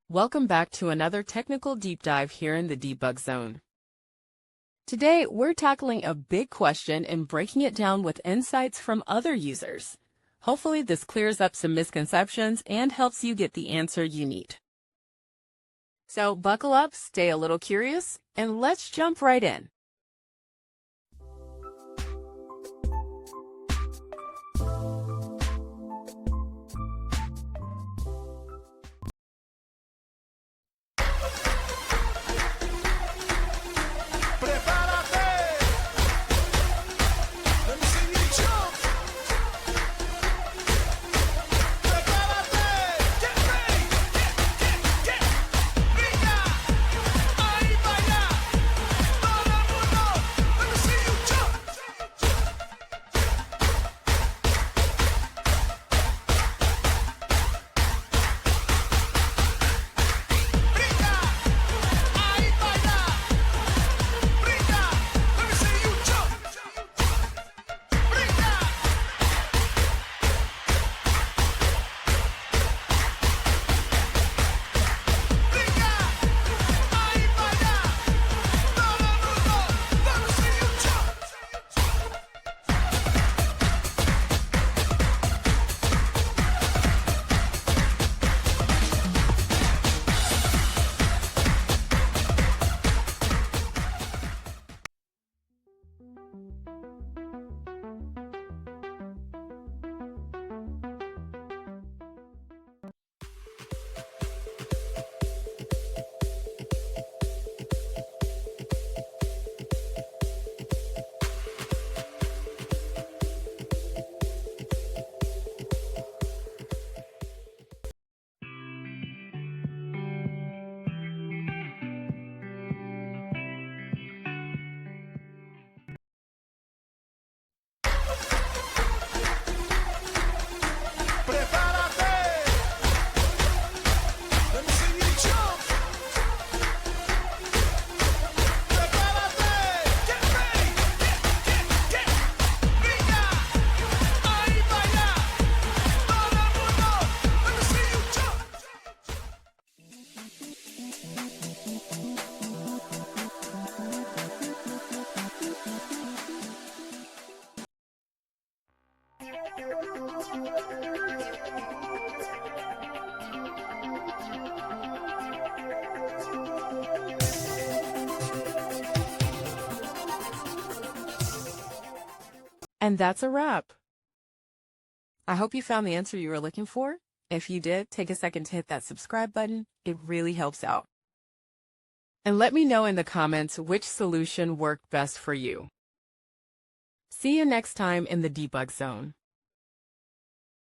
Welcome back to another technical deep dive here in the debug zone. Today, we're tackling a big question and breaking it down with insights from other users. Hopefully, this clears up some misconceptions and helps you get the answer you need. So buckle up, stay a little curious, and let's jump right in. And that's a wrap. I hope you found the answer you were looking for. If you did, take a second to hit that subscribe button. It really helps out. And let me know in the comments which solution worked best for you. See you next time in the debug zone.